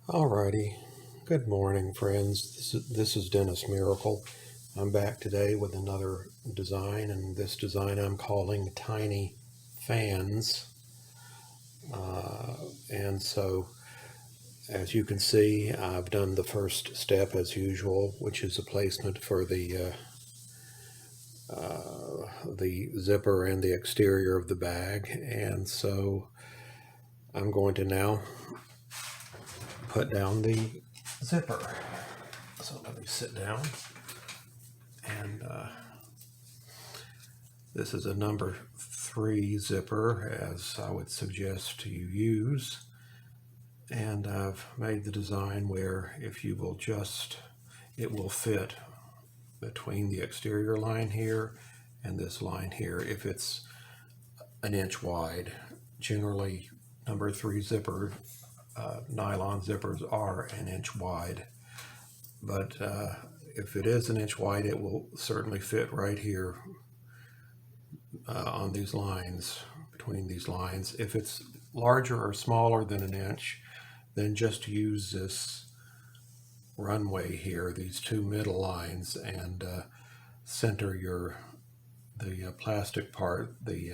Alrighty, good morning, friends. This is Dennis Miracle. I'm back today with another design, and this design I'm calling Tiny Fans. Uh, and so, as you can see, I've done the first step as usual, which is a placement for the zipper and the exterior of the bag. And so, I'm going to now put down the zipper. So let me sit down and this is a number 3 zipper, as I would suggest you use. And I've made the design where if you will just, it will fit between the exterior line here and this line here if it's an inch wide. Generally, number 3 zipper, nylon zippers are an inch wide. But if it is an inch wide, it will certainly fit right here on these lines, between these lines. If it's larger or smaller than an inch, then just use this runway here, these two middle lines, and center the plastic part, the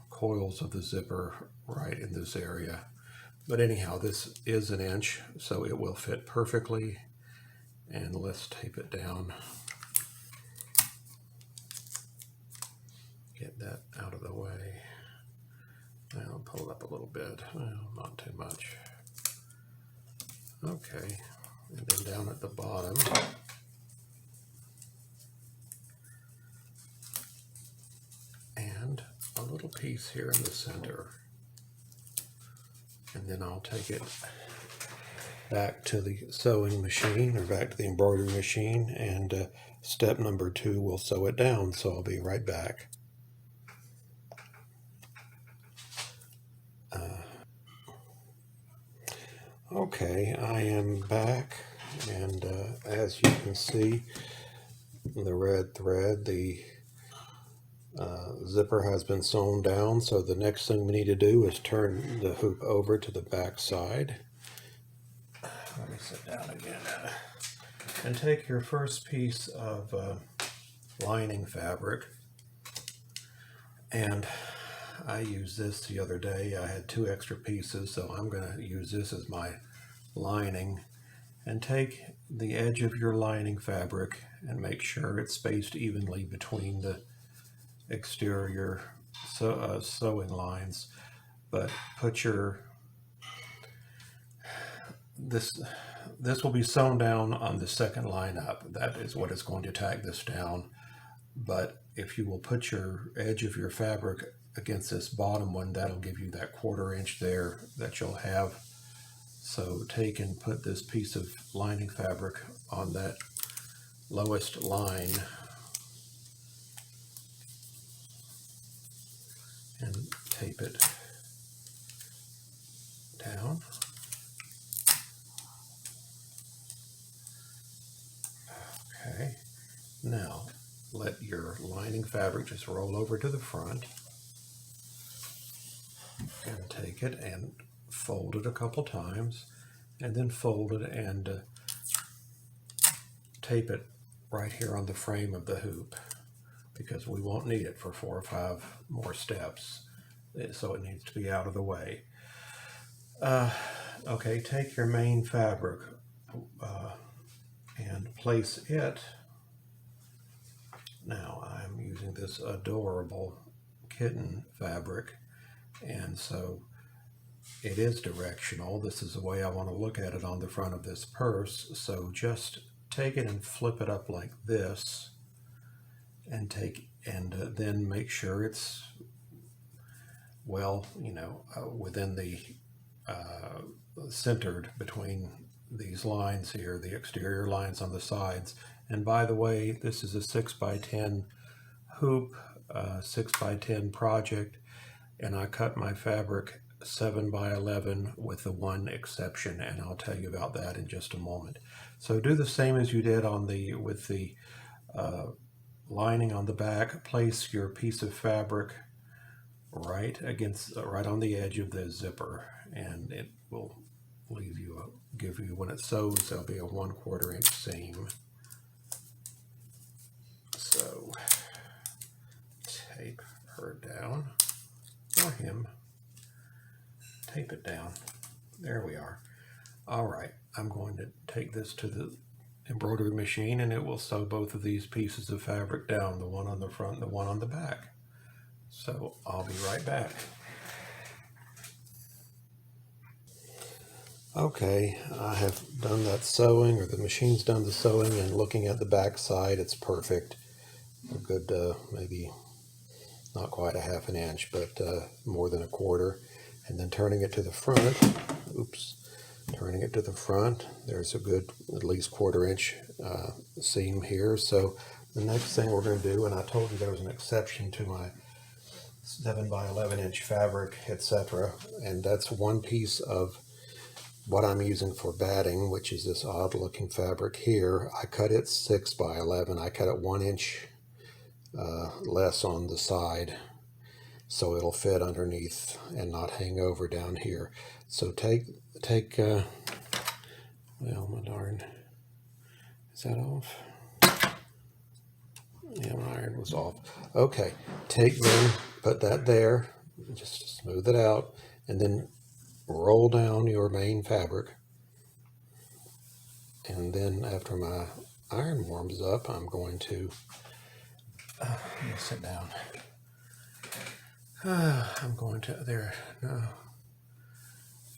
coils of the zipper right in this area. But anyhow, this is an inch, so it will fit perfectly. And let's tape it down. Get that out of the way. I'll pull it up a little bit. Well, not too much. Okay, and then down at the bottom, and a little piece here in the center. And then I'll take it back to the sewing machine, or back to the embroidery machine, and step number 2 will sew it down. So I'll be right back. Okay, I am back, and as you can see, the red thread, the zipper has been sewn down. So the next thing we need to do is turn the hoop over to the back side. Let me sit down again. And take your first piece of lining fabric, and I used this the other day. I had 2 extra pieces, so I'm going to use this as my lining. And take the edge of your lining fabric and make sure it's spaced evenly between the exterior sewing lines. But put your this will be sewn down on the second line up. That is what is going to tag this down. But if you will put your edge of your fabric against this bottom one, that'll give you that 1/4 inch there that you'll have. So take and put this piece of lining fabric on that lowest line and tape it down. Okay, now let your lining fabric just roll over to the front, and take it and fold it a couple times, and then fold it and tape it right here on the frame of the hoop, because we won't need it for 4 or 5 more steps, so it needs to be out of the way. Okay, take your main fabric and place it. Now I'm using this adorable kitten fabric, and so it is directional. This is the way I want to look at it on the front of this purse. So just take it and flip it up like this, and then make sure it's well, within the centered between these lines here, the exterior lines on the sides. And by the way, this is a 6x10 hoop, 6x10 project, and I cut my fabric 7x11 with the one exception, and I'll tell you about that in just a moment. So do the same as you did with the lining on the back. Place your piece of fabric right on the edge of the zipper, and it will give you when it sews, there'll be a 1/4 inch seam. So tape her down, or him, tape it down. There we are. All right, I'm going to take this to the embroidery machine and it will sew both of these pieces of fabric down, the one on the front and the one on the back. So I'll be right back. Okay, I have done that sewing, or the machine's done the sewing, and looking at the back side, it's perfect. A good, maybe not quite a 1/2 inch, but more than 1/4. And then turning it to the front, turning it to the front, there's a good at least 1/4 inch seam here. So the next thing we're going to do, and I told you there was an exception to my 7 by 11 inch fabric, etc., and that's one piece of what I'm using for batting, which is this odd looking fabric here. I cut it 6 by 11. I cut it 1 inch less on the side, so it'll fit underneath and not hang over down here. So take well, my darn, is that off? Yeah, my iron was off. Okay, put that there, just to smooth it out, and then roll down your main fabric. And then after my iron warms up, I'm going to let me sit down. I'm going to, there, no.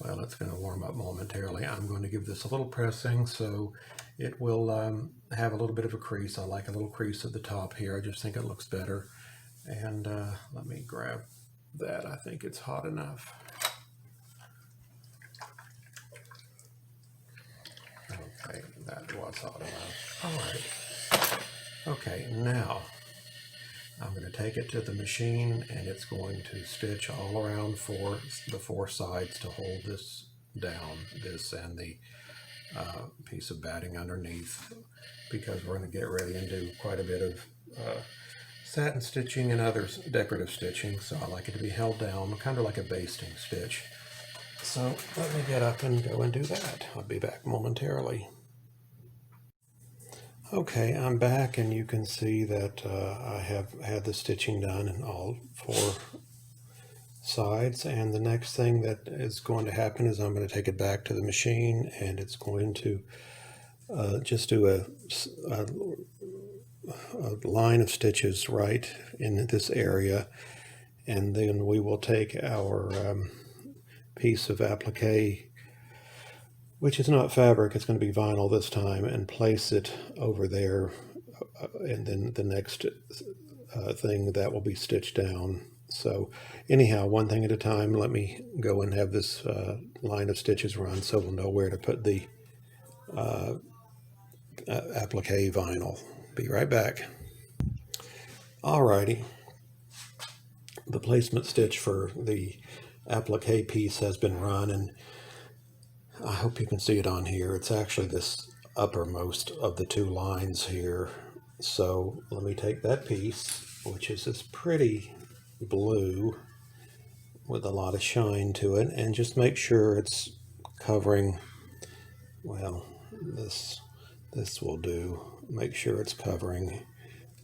Well, it's going to warm up momentarily. I'm going to give this a little pressing so it will have a little bit of a crease. I like a little crease at the top here. I just think it looks better. And let me grab that. I think it's hot enough. Okay, that was hot enough. All right. Okay, now I'm going to take it to the machine and it's going to stitch all around the four sides to hold this down, this and the piece of batting underneath, because we're going to get ready and do quite a bit of satin stitching and other decorative stitching. So I like it to be held down, kind of like a basting stitch. So let me get up and go and do that. I'll be back momentarily. Okay, I'm back, and you can see that I have had the stitching done in all four sides, and the next thing that is going to happen is I'm going to take it back to the machine, and it's going to just do a line of stitches right in this area, and then we will take our piece of applique, which is not fabric, it's going to be vinyl this time, and place it over there, and then the next thing that will be stitched down. So anyhow, one thing at a time, let me go and have this line of stitches run so we'll know where to put the applique vinyl. Be right back. Alrighty, the placement stitch for the applique piece has been run, and I hope you can see it on here. It's actually this uppermost of the two lines here. So let me take that piece, which is this pretty blue with a lot of shine to it, and just make sure it's covering, well, this will do. Make sure it's covering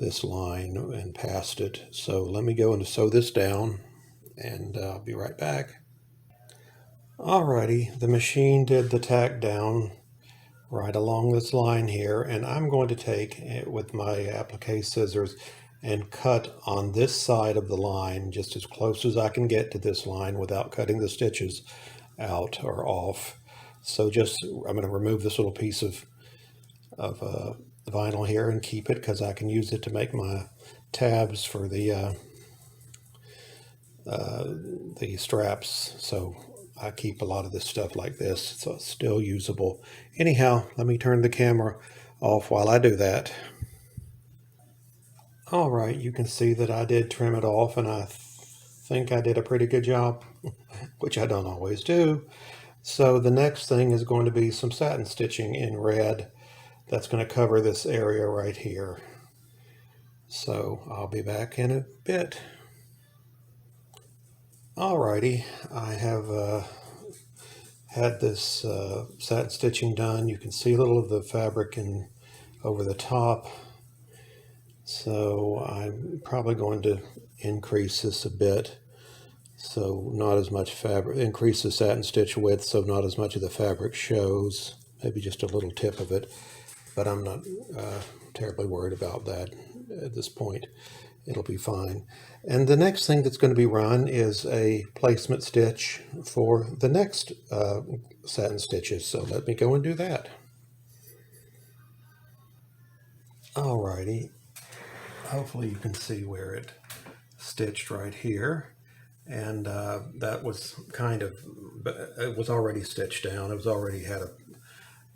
this line and past it. So let me go and sew this down, and I'll be right back. Alrighty, the machine did the tack down right along this line here, and I'm going to take it with my applique scissors and cut on this side of the line just as close as I can get to this line without cutting the stitches out or off. So I'm going to remove this little piece of vinyl here and keep it, because I can use it to make my tabs for the straps. So I keep a lot of this stuff like this, so it's still usable. Anyhow, let me turn the camera off while I do that. All right, you can see that I did trim it off, and I think I did a pretty good job, which I don't always do. So the next thing is going to be some satin stitching in red. That's going to cover this area right here. So I'll be back in a bit. Alrighty, I have had this satin stitching done. You can see a little of the fabric over the top. So I'm probably going to increase this a bit. So not as much fabric, increase the satin stitch width so not as much of the fabric shows, maybe just a little tip of it, but I'm not terribly worried about that at this point. It'll be fine. And the next thing that's going to be run is a placement stitch for the next satin stitches. So let me go and do that. Alrighty, hopefully you can see where it stitched right here. And that was kind of, it was already stitched down. It was already had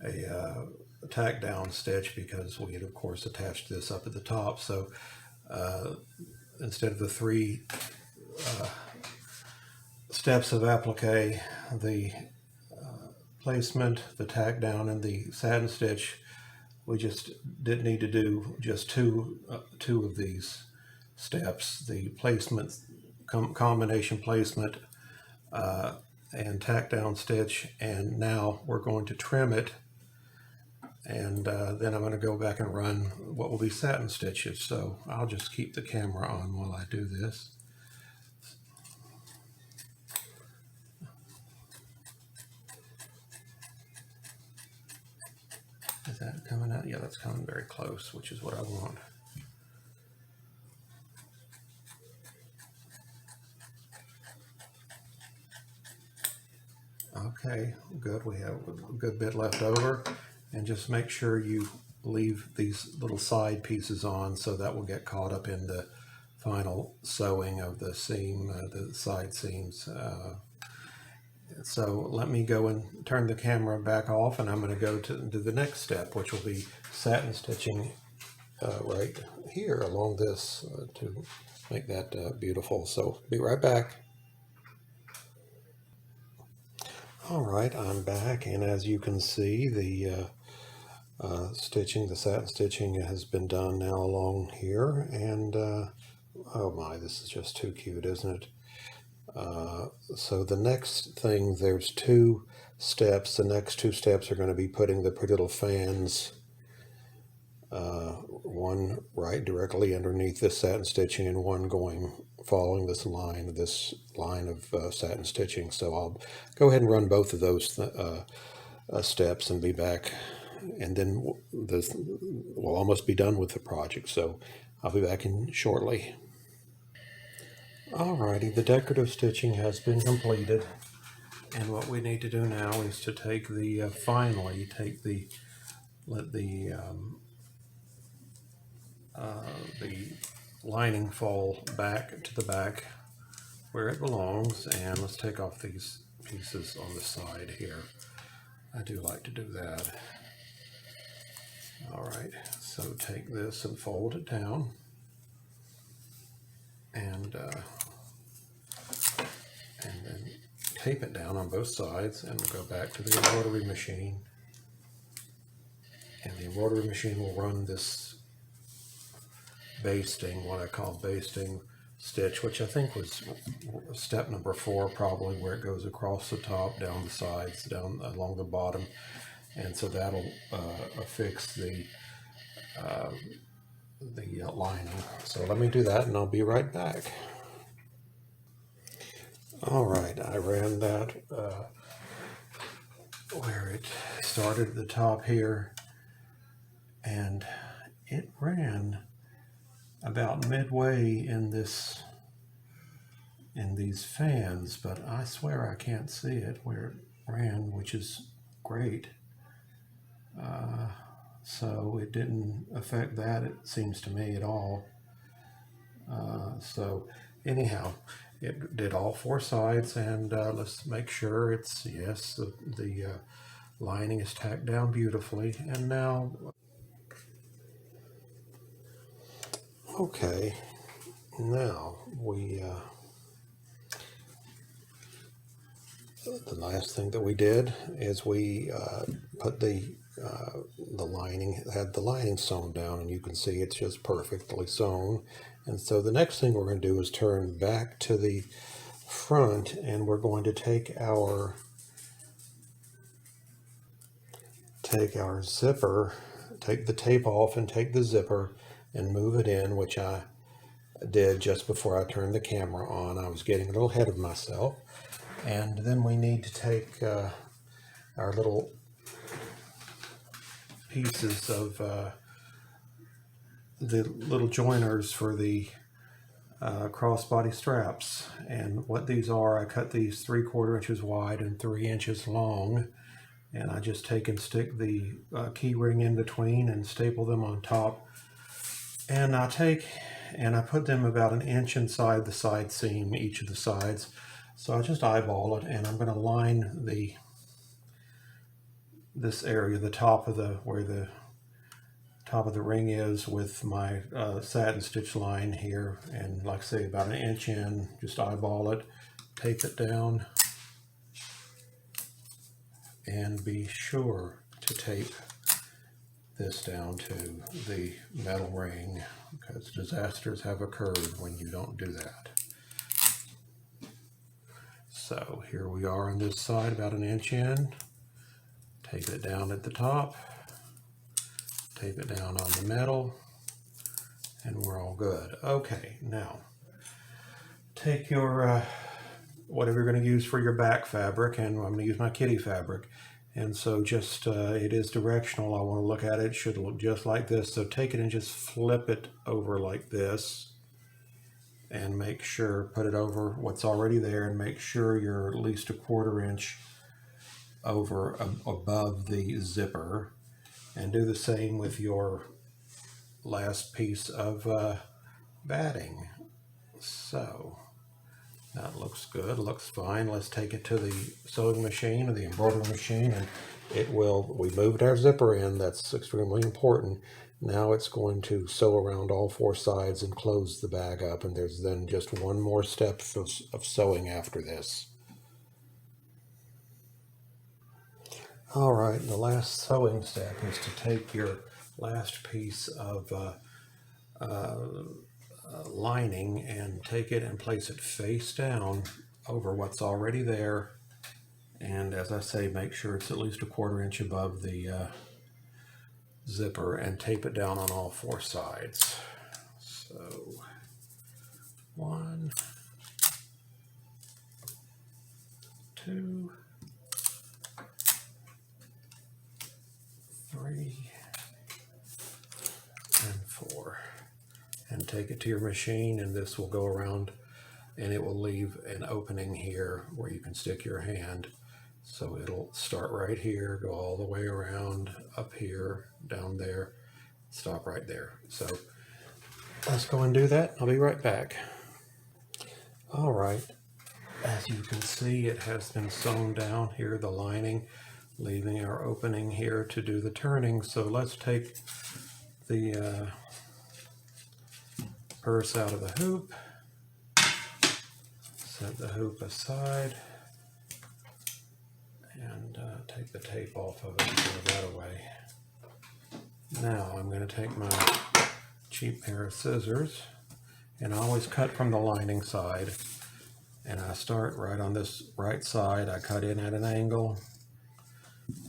a tack down stitch because we had of course attached this up at the top. So instead of the 3 steps of applique, the placement, the tack down, and the satin stitch, we just didn't need to do just two of these steps. The placement, combination placement, and tack down stitch, and now we're going to trim it, and then I'm going to go back and run what will be satin stitches. So I'll just keep the camera on while I do this. Is that coming out? Yeah, that's coming very close, which is what I want. Okay, good. We have a good bit left over, and just make sure you leave these little side pieces on so that will get caught up in the final sewing of the seam, the side seams. So let me go and turn the camera back off, and I'm going to go to the next step, which will be satin stitching right here along this to make that beautiful. So be right back. All right, I'm back, and as you can see, the stitching, the satin stitching has been done now along here, and oh my, this is just too cute, isn't it? So the next thing, there's 2 steps. The next 2 steps are going to be putting the pretty little fans, one right directly underneath this satin stitching and one following this line of satin stitching. So I'll go ahead and run both of those steps and be back, and then we'll almost be done with the project. So I'll be back in shortly. Alrighty, the decorative stitching has been completed, and what we need to do now is to take let the lining fall back to the back where it belongs, and let's take off these pieces on the side here. I do like to do that. Alright, so take this and fold it down, and then tape it down on both sides, and we'll go back to the embroidery machine, and the embroidery machine will run this basting, what I call basting stitch, which I think was step number 4 probably, where it goes across the top, down the sides, down along the bottom, and so that'll affix the lining. So let me do that, and I'll be right back. All right, I ran that where it started at the top here, and it ran about midway in these fans, but I swear I can't see it where it ran, which is great. So it didn't affect that, it seems to me, at all. So anyhow, it did all 4 sides, and let's make sure it's, yes, the lining is tacked down beautifully. And now, okay, now the last thing that we did is we put the lining, had the lining sewn down, and you can see it's just perfectly sewn. And so the next thing we're going to do is turn back to the front, and we're going to take our take our zipper, take the tape off and take the zipper and move it in, which I did just before I turned the camera on. I was getting a little ahead of myself. And then we need to take our little pieces of the little joiners for the crossbody straps. And what these are, I cut these 3/4 inches wide and 3 inches long. And I just take and stick the key ring in between and staple them on top. And I take and I put them about 1 inch inside the side seam, each of the sides. So I just eyeball it, and I'm going to line this area, the top of where the top of the ring is, with my satin stitch line here, and like I say, about 1 inch in, just eyeball it, tape it down, and be sure to tape this down to the metal ring, because disasters have occurred when you don't do that. So here we are on this side, about 1 inch in. Tape it down at the top, tape it down on the metal, and we're all good. Okay, now take your whatever you're going to use for your back fabric, and I'm going to use my kitty fabric. And so just, it is directional. I want to look at it. It should look just like this. So take it and just flip it over like this, and make sure, put it over what's already there, and make sure you're at least 1/4 inch over above the zipper. And do the same with your last piece of batting. So that looks good, looks fine. Let's take it to the sewing machine or the embroidery machine, and we moved our zipper in. That's extremely important. Now it's going to sew around all 4 sides and close the bag up, and there's then just one more step of sewing after this. All right, the last sewing step is to take your last piece of lining and take it and place it face down over what's already there. And as I say, make sure it's at least 1/4 inch above the zipper, and tape it down on all 4 sides. So 1, 2, 3, and 4. And take it to your machine, and this will go around, and it will leave an opening here where you can stick your hand. So it'll start right here, go all the way around, up here, down there, stop right there. So let's go and do that. I'll be right back. All right, as you can see, it has been sewn down here, the lining, leaving our opening here to do the turning. So let's take the purse out of the hoop, set the hoop aside, and take the tape off of it and throw that away. Now I'm going to take my cheap pair of scissors, and I always cut from the lining side, and I start right on this right side. I cut in at an angle,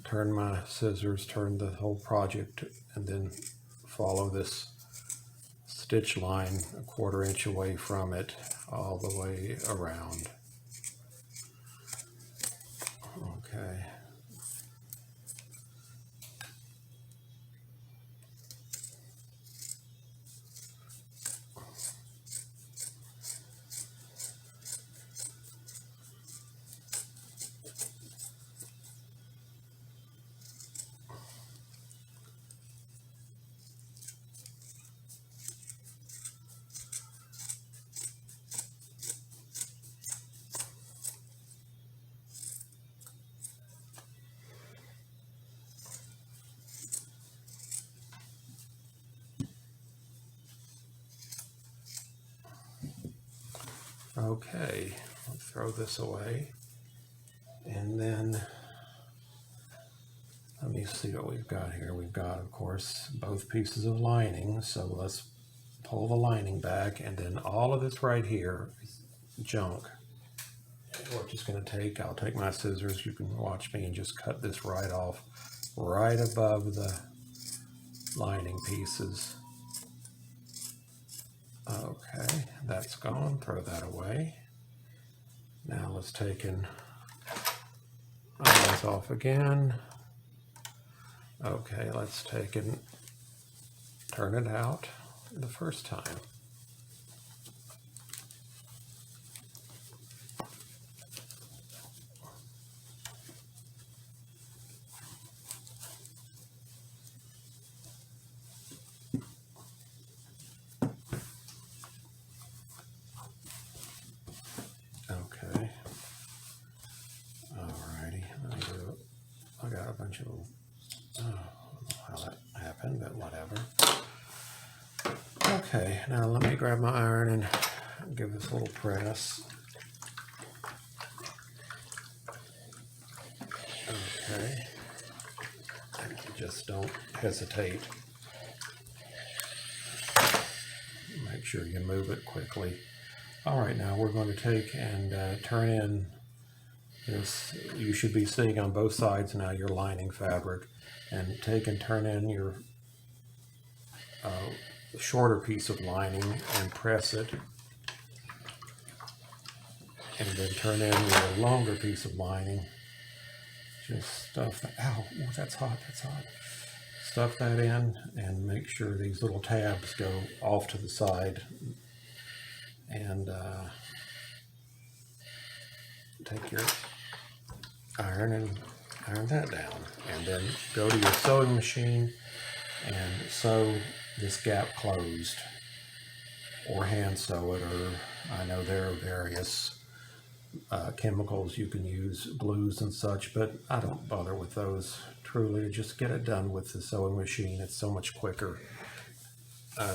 turn my scissors, turn the whole project, and then follow this stitch line 1/4 inch away from it all the way around. Okay. Okay, I'll throw this away, and then let me see what we've got here. We've got, of course, both pieces of lining, so let's pull the lining back, and then all of this right here is junk. And we're just going to I'll take my scissors, you can watch me, and just cut this right off right above the lining pieces. Okay, that's gone. Throw that away. Now let's take and eyes off again. Okay, let's take and turn it out the first time. Okay. Alrighty. I got a bunch of, I don't know how that happened, but whatever. Okay, now let me grab my iron and give this a little press. Okay. Just don't hesitate. Make sure you move it quickly. All right, now we're going to take and turn in this. You should be seeing on both sides now your lining fabric, and take and turn in your shorter piece of lining and press it, and then turn in your longer piece of lining. Just stuff that, ow, oh, that's hot, that's hot. Stuff that in and make sure these little tabs go off to the side, and take your iron and iron that down, and then go to your sewing machine and sew this gap closed, or hand sew it, or I know there are various chemicals you can use, glues and such, but I don't bother with those. Truly, just get it done with the sewing machine. It's so much quicker.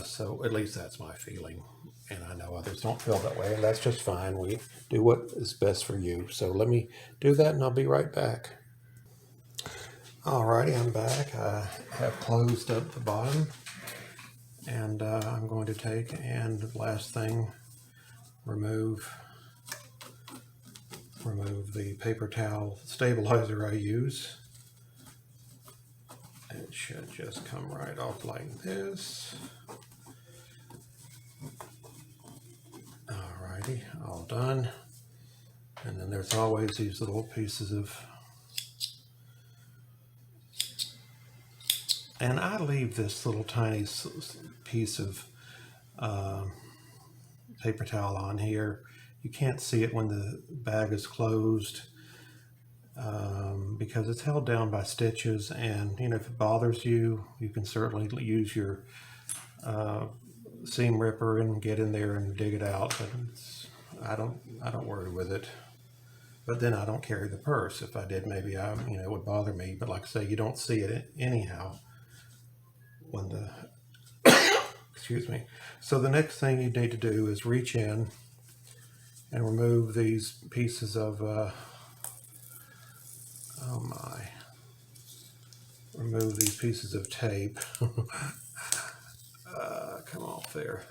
So at least that's my feeling, and I know others don't feel that way, and that's just fine. We do what is best for you. So let me do that, and I'll be right back. Alrighty, I'm back. I have closed up the bottom, and I'm going to take and the last thing, remove the paper towel stabilizer I use. It should just come right off like this. Alrighty, all done. And then there's always these little pieces of, and I leave this little tiny piece of paper towel on here. You can't see it when the bag is closed because it's held down by stitches, and you know, if it bothers you, you can certainly use your seam ripper and get in there and dig it out. But I don't worry with it. But then I don't carry the purse. If I did, maybe it would bother me. But like I say, you don't see it anyhow when the excuse me. So the next thing you need to do is reach in and remove these pieces of remove these pieces of tape. Come off there.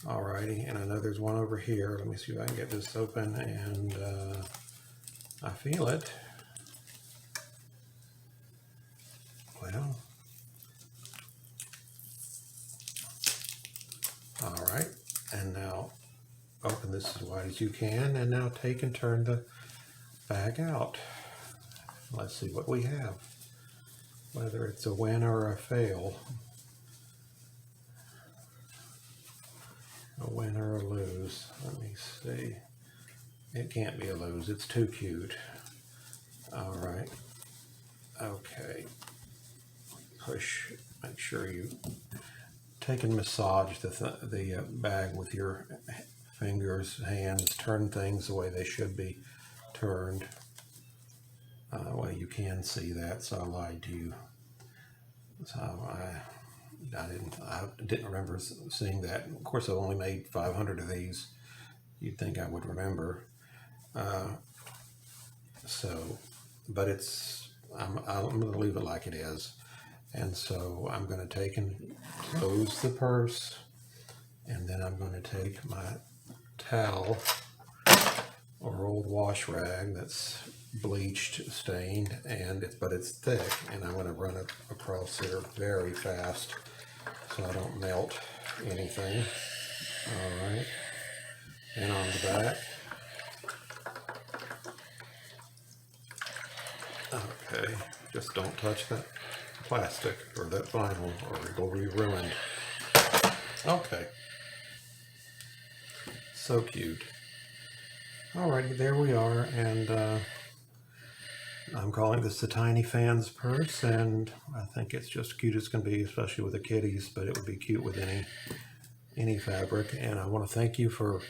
Alrighty, and I know there's one over here. Let me see if I can get this open, and I feel it. Well, all right, and now open this as wide as you can, and now take and turn the bag out. Let's see what we have, whether it's a win or a fail. A win or a lose. Let me see. It can't be a lose. It's too cute. All right. Okay. Push. Make sure you take and massage the bag with your fingers, hands. Turn things the way they should be turned. Well, you can see that, so I lied to you. So I didn't remember seeing that. Of course, I only made 500 of these. You'd think I would remember. But I'm going to leave it like it is. And so I'm going to take and close the purse, and then I'm going to take my towel or old wash rag that's bleached stain, but it's thick, and I'm going to run it across there very fast so I don't melt anything. All right, and on the back. Okay, just don't touch that plastic or that vinyl or it'll be ruined. Okay, so cute. Alrighty, there we are, and I'm calling this the Tiny Fans purse, and I think it's just cute as can be, especially with the kitties, but it would be cute with any fabric. And I want to thank you for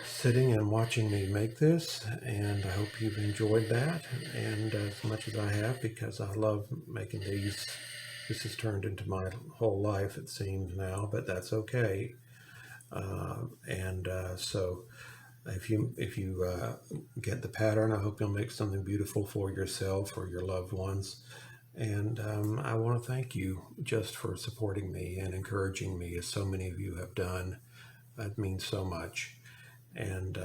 sitting and watching me make this, and I hope you've enjoyed that, and as much as I have, because I love making these. This has turned into my whole life, it seems now, but that's okay. So if you get the pattern, I hope you'll make something beautiful for yourself or your loved ones. And I want to thank you just for supporting me and encouraging me, as so many of you have done. That means so much. And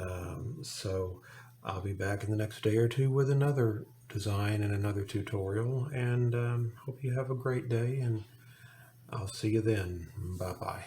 so I'll be back in the next day or two with another design and another tutorial. And hope you have a great day, and I'll see you then. Bye-bye.